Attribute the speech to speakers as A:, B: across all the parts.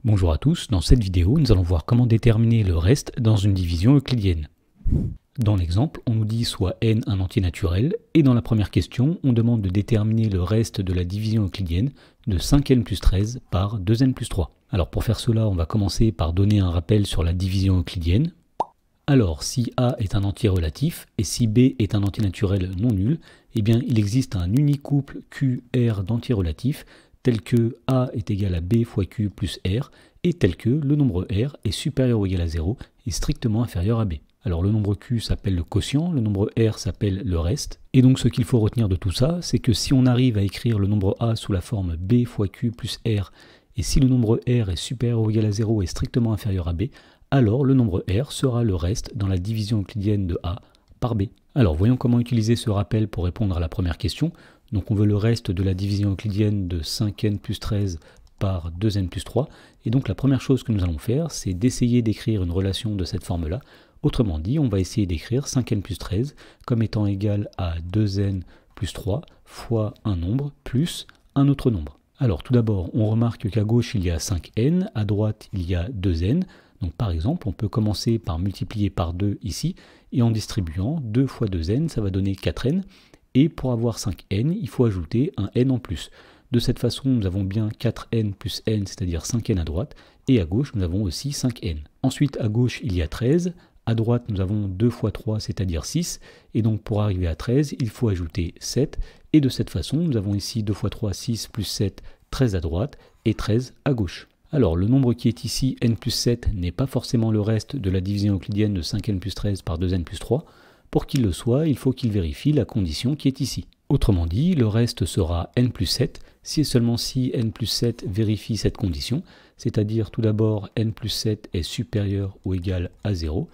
A: Bonjour à tous, dans cette vidéo, nous allons voir comment déterminer le reste dans une division euclidienne. Dans l'exemple, on nous dit soit n un entier naturel, et dans la première question, on demande de déterminer le reste de la division euclidienne de 5n plus 13 par 2n plus 3. Alors pour faire cela, on va commencer par donner un rappel sur la division euclidienne. Alors, si A est un entier relatif, et si B est un entier naturel non nul, eh bien il existe un unique couple QR d'entiers relatifs, tel que A est égal à B fois Q plus R, et tel que le nombre R est supérieur ou égal à 0 et strictement inférieur à B. Alors le nombre Q s'appelle le quotient, le nombre R s'appelle le reste, et donc ce qu'il faut retenir de tout ça, c'est que si on arrive à écrire le nombre A sous la forme B fois Q plus R, et si le nombre R est supérieur ou égal à 0 et strictement inférieur à B, alors le nombre R sera le reste dans la division euclidienne de A par B. Alors voyons comment utiliser ce rappel pour répondre à la première question. Donc on veut le reste de la division euclidienne de 5n plus 13 par 2n plus 3. Et donc la première chose que nous allons faire, c'est d'essayer d'écrire une relation de cette forme-là. Autrement dit, on va essayer d'écrire 5n plus 13 comme étant égal à 2n plus 3 fois un nombre plus un autre nombre. Alors tout d'abord, on remarque qu'à gauche il y a 5n, à droite il y a 2n. Donc par exemple, on peut commencer par multiplier par 2 ici, et en distribuant 2 fois 2n, ça va donner 4n. Et pour avoir 5n, il faut ajouter un n en plus. De cette façon, nous avons bien 4n plus n, c'est-à-dire 5n à droite, et à gauche, nous avons aussi 5n. Ensuite, à gauche, il y a 13, à droite, nous avons 2 fois 3, c'est-à-dire 6, et donc pour arriver à 13, il faut ajouter 7, et de cette façon, nous avons ici 2 fois 3, 6, plus 7, 13 à droite, et 13 à gauche. Alors, le nombre qui est ici, n plus 7, n'est pas forcément le reste de la division euclidienne de 5n plus 13 par 2n plus 3. Pour qu'il le soit, il faut qu'il vérifie la condition qui est ici. Autrement dit, le reste sera n plus 7, si et seulement si n plus 7 vérifie cette condition, c'est-à-dire tout d'abord n plus 7 est supérieur ou égal à 0,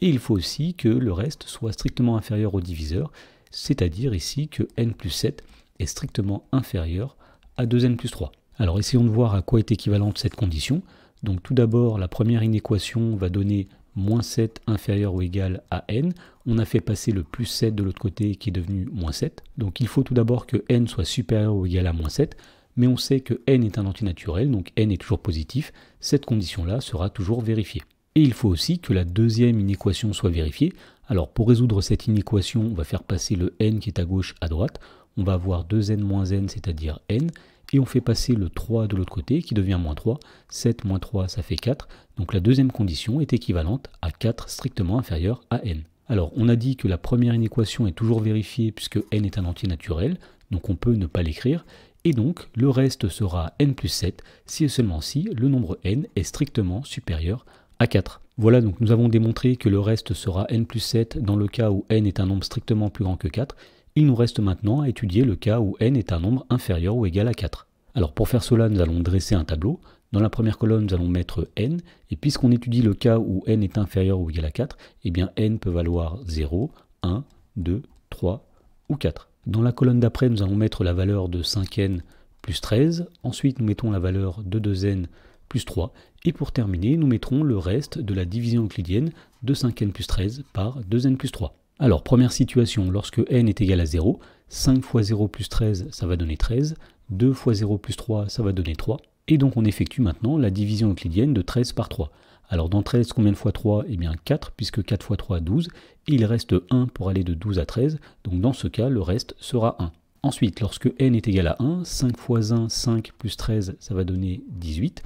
A: et il faut aussi que le reste soit strictement inférieur au diviseur, c'est-à-dire ici que n plus 7 est strictement inférieur à 2n plus 3. Alors essayons de voir à quoi est équivalente cette condition. Donc tout d'abord, la première inéquation va donner moins 7 inférieur ou égal à n. On a fait passer le plus 7 de l'autre côté qui est devenu moins 7. Donc il faut tout d'abord que n soit supérieur ou égal à moins 7, mais on sait que n est un entier naturel, donc n est toujours positif. Cette condition-là sera toujours vérifiée. Et il faut aussi que la deuxième inéquation soit vérifiée. Alors pour résoudre cette inéquation, on va faire passer le n qui est à gauche à droite. On va avoir 2n moins n, c'est-à-dire n. Et on fait passer le 3 de l'autre côté qui devient moins 3. 7 moins 3, ça fait 4. Donc la deuxième condition est équivalente à 4 strictement inférieur à n. Alors on a dit que la première inéquation est toujours vérifiée puisque n est un entier naturel, donc on peut ne pas l'écrire. Et donc le reste sera n plus 7 si et seulement si le nombre n est strictement supérieur à 4. Voilà, donc nous avons démontré que le reste sera n plus 7 dans le cas où n est un nombre strictement plus grand que 4. Il nous reste maintenant à étudier le cas où n est un nombre inférieur ou égal à 4. Alors pour faire cela, nous allons dresser un tableau. Dans la première colonne, nous allons mettre n, et puisqu'on étudie le cas où n est inférieur ou égal à 4, eh bien n peut valoir 0, 1, 2, 3 ou 4. Dans la colonne d'après, nous allons mettre la valeur de 5n plus 13, ensuite nous mettons la valeur de 2n plus 3, et pour terminer, nous mettrons le reste de la division euclidienne de 5n plus 13 par 2n plus 3. Alors, première situation, lorsque n est égal à 0, 5 fois 0 plus 13, ça va donner 13, 2 fois 0 plus 3, ça va donner 3, et donc on effectue maintenant la division euclidienne de 13 par 3. Alors dans 13, combien de fois 3? Eh bien 4, puisque 4 fois 3, 12, et il reste 1 pour aller de 12 à 13, donc dans ce cas, le reste sera 1. Ensuite, lorsque n est égal à 1, 5 fois 1, 5 plus 13, ça va donner 18,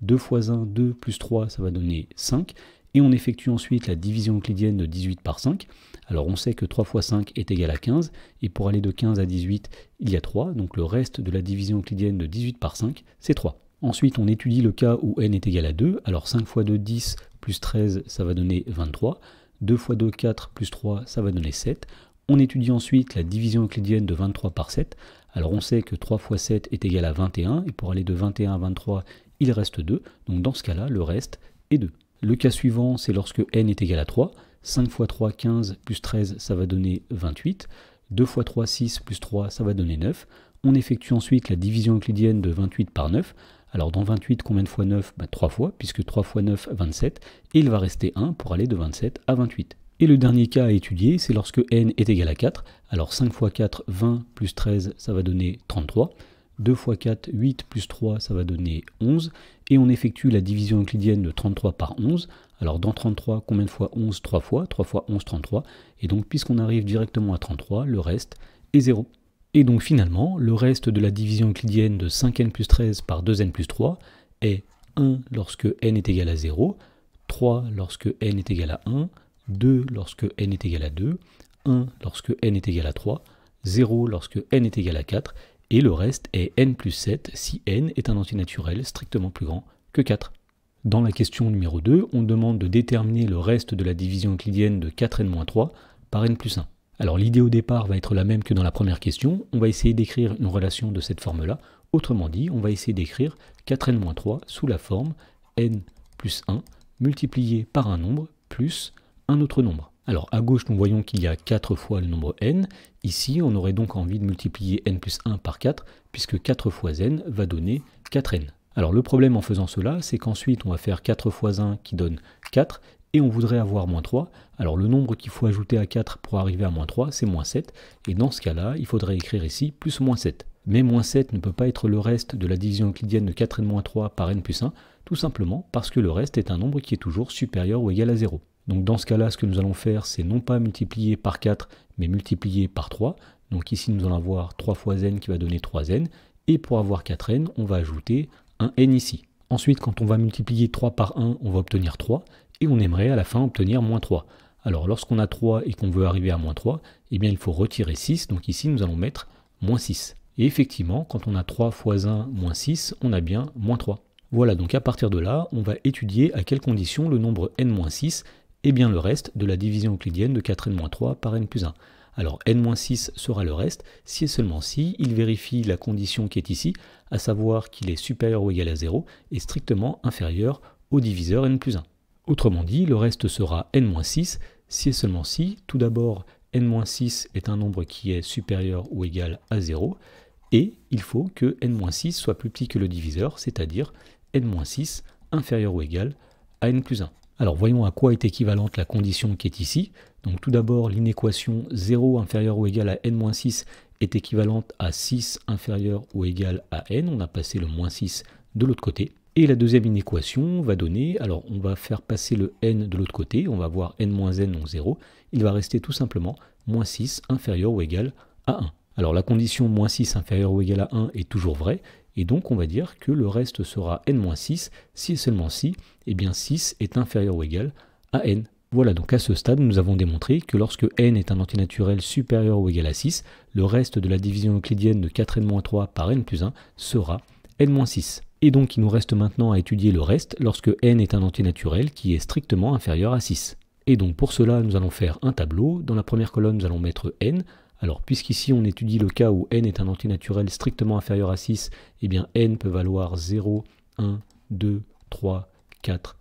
A: 2 fois 1, 2 plus 3, ça va donner 5, et on effectue ensuite la division euclidienne de 18 par 5. Alors on sait que 3 fois 5 est égal à 15, et pour aller de 15 à 18, il y a 3, donc le reste de la division euclidienne de 18 par 5, c'est 3. Ensuite, on étudie le cas où n est égal à 2, alors 5 fois 2, 10, plus 13, ça va donner 23, 2 fois 2, 4, plus 3, ça va donner 7. On étudie ensuite la division euclidienne de 23 par 7, alors on sait que 3 fois 7 est égal à 21, et pour aller de 21 à 23, il reste 2, donc dans ce cas-là, le reste est 2. Le cas suivant, c'est lorsque n est égal à 3, 5 fois 3, 15, plus 13, ça va donner 28, 2 fois 3, 6, plus 3, ça va donner 9. On effectue ensuite la division euclidienne de 28 par 9. Alors dans 28, combien de fois 9? 3 fois, puisque 3 fois 9, 27, et il va rester 1 pour aller de 27 à 28. Et le dernier cas à étudier, c'est lorsque n est égal à 4. Alors 5 fois 4, 20, plus 13, ça va donner 33. 2 fois 4, 8 plus 3, ça va donner 11. Et on effectue la division euclidienne de 33 par 11. Alors dans 33, combien de fois 11? 3 fois. 3 fois 11, 33. Et donc puisqu'on arrive directement à 33, le reste est 0. Et donc finalement, le reste de la division euclidienne de 5n plus 13 par 2n plus 3 est 1 lorsque n est égal à 0, 3 lorsque n est égal à 1, 2 lorsque n est égal à 2, 1 lorsque n est égal à 3, 0 lorsque n est égal à 4, et le reste est n plus 7 si n est un antinaturel strictement plus grand que 4. Dans la question numéro 2, on demande de déterminer le reste de la division euclidienne de 4n-3 par n plus 1. Alors l'idée au départ va être la même que dans la première question, on va essayer d'écrire une relation de cette forme-là. Autrement dit, on va essayer d'écrire 4n-3 sous la forme n plus 1 multiplié par un nombre plus un autre nombre. Alors à gauche, nous voyons qu'il y a 4 fois le nombre n. Ici, on aurait donc envie de multiplier n plus 1 par 4, puisque 4 fois n va donner 4n. Alors le problème en faisant cela, c'est qu'ensuite on va faire 4 fois 1 qui donne 4, et on voudrait avoir moins 3. Alors le nombre qu'il faut ajouter à 4 pour arriver à moins 3, c'est moins 7, et dans ce cas-là, il faudrait écrire ici plus moins 7. Mais moins 7 ne peut pas être le reste de la division euclidienne de 4n-3 par n plus 1, tout simplement parce que le reste est un nombre qui est toujours supérieur ou égal à 0. Donc dans ce cas-là, ce que nous allons faire, c'est non pas multiplier par 4, mais multiplier par 3. Donc ici, nous allons avoir 3 fois n qui va donner 3n, et pour avoir 4n, on va ajouter un n ici. Ensuite, quand on va multiplier 3 par 1, on va obtenir 3, et on aimerait à la fin obtenir moins 3. Alors lorsqu'on a 3 et qu'on veut arriver à moins 3, eh bien il faut retirer 6, donc ici nous allons mettre moins 6. Et effectivement, quand on a 3 fois 1 moins 6, on a bien moins 3. Voilà, donc à partir de là, on va étudier à quelles conditions le nombre n-6 est bien le reste de la division euclidienne de 4n-3 par n plus 1. Alors n-6 sera le reste si et seulement si il vérifie la condition qui est ici, à savoir qu'il est supérieur ou égal à 0 et strictement inférieur au diviseur n plus 1. Autrement dit, le reste sera n-6 si et seulement si, tout d'abord, n-6 est un nombre qui est supérieur ou égal à 0, et il faut que n-6 soit plus petit que le diviseur, c'est-à-dire n-6 inférieur ou égal à n plus 1. Alors voyons à quoi est équivalente la condition qui est ici. Donc tout d'abord, l'inéquation 0 inférieur ou égal à n-6 est équivalente à 6 inférieur ou égal à n. On a passé le moins 6 de l'autre côté. Et la deuxième inéquation va donner, alors on va faire passer le n de l'autre côté, on va avoir n-n, donc 0. Il va rester tout simplement moins 6 inférieur ou égal à 1. Alors la condition moins 6 inférieur ou égal à 1 est toujours vraie, et donc on va dire que le reste sera n-6 si et seulement si, eh bien 6 est inférieur ou égal à n. Voilà, donc à ce stade, nous avons démontré que lorsque n est un antinaturel supérieur ou égal à 6, le reste de la division euclidienne de 4n-3 par n plus 1 sera n-6. Et donc il nous reste maintenant à étudier le reste lorsque n est un antinaturel qui est strictement inférieur à 6. Et donc pour cela, nous allons faire un tableau. Dans la première colonne, nous allons mettre n. Alors puisqu'ici on étudie le cas où n est un antinaturel strictement inférieur à 6, eh bien n peut valoir 0, 1, 2, 3, 4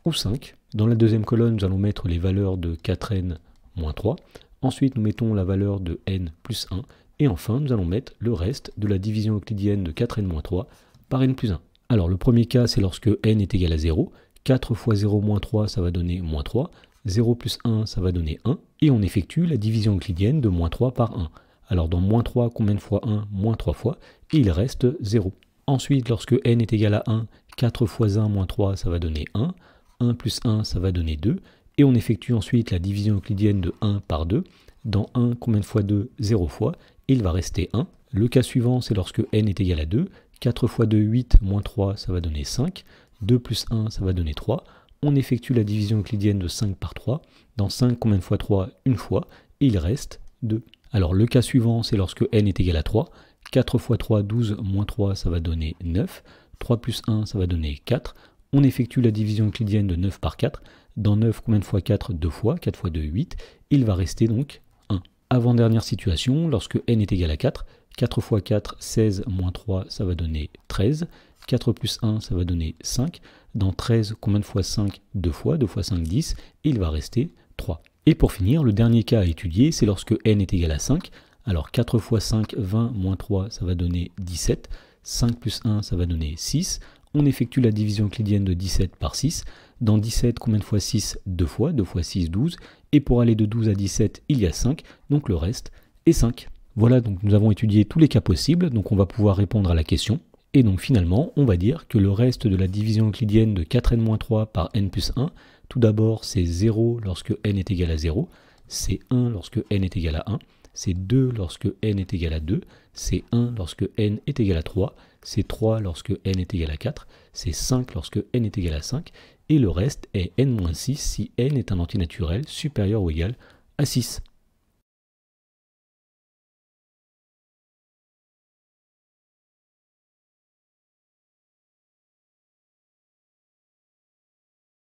A: ou 5. Dans la deuxième colonne, nous allons mettre les valeurs de 4n moins 3. Ensuite, nous mettons la valeur de n plus 1. Et enfin, nous allons mettre le reste de la division euclidienne de 4n moins 3 par n plus 1. Alors le premier cas, c'est lorsque n est égal à 0. 4 fois 0 moins 3, ça va donner moins 3. 0 plus 1, ça va donner 1. Et on effectue la division euclidienne de moins 3 par 1. Alors dans moins 3, combien de fois 1? Moins 3 fois. Et il reste 0. Ensuite, lorsque n est égal à 1, 4 fois 1 moins 3, ça va donner 1. 1 plus 1, ça va donner 2. Et on effectue ensuite la division euclidienne de 1 par 2. Dans 1, combien de fois 2? 0 fois. Et il va rester 1. Le cas suivant, c'est lorsque n est égal à 2. 4 fois 2, 8, moins 3, ça va donner 5. 2 plus 1, ça va donner 3. On effectue la division euclidienne de 5 par 3. Dans 5, combien de fois 3? Une fois. Et il reste 2. Alors le cas suivant, c'est lorsque n est égal à 3. 4 fois 3, 12, moins 3, ça va donner 9. 3 plus 1, ça va donner 4. On effectue la division euclidienne de 9 par 4. Dans 9, combien de fois 4? 2 fois. 4 fois 2, 8. Il va rester donc 1. Avant-dernière situation, lorsque n est égal à 4. 4 fois 4, 16, moins 3, ça va donner 13. 4 plus 1, ça va donner 5. Dans 13, combien de fois 5? 2 fois. 2 fois 5, 10. Et il va rester 3. Et pour finir, le dernier cas à étudier, c'est lorsque n est égal à 5. Alors 4 fois 5, 20, moins 3, ça va donner 17. 5 plus 1, ça va donner 6. On effectue la division euclidienne de 17 par 6. Dans 17, combien de fois 6? 2 fois. 2 fois 6, 12. Et pour aller de 12 à 17, il y a 5. Donc le reste est 5. Voilà, donc nous avons étudié tous les cas possibles, donc on va pouvoir répondre à la question. Et donc finalement, on va dire que le reste de la division euclidienne de 4n-3 par n plus 1, tout d'abord c'est 0 lorsque n est égal à 0, c'est 1 lorsque n est égal à 1, c'est 2 lorsque n est égal à 2, c'est 1 lorsque n est égal à 3, c'est 3 lorsque n est égal à 4, c'est 5 lorsque n est égal à 5, et le reste est n-6 si n est un entier naturel supérieur ou égal à 6.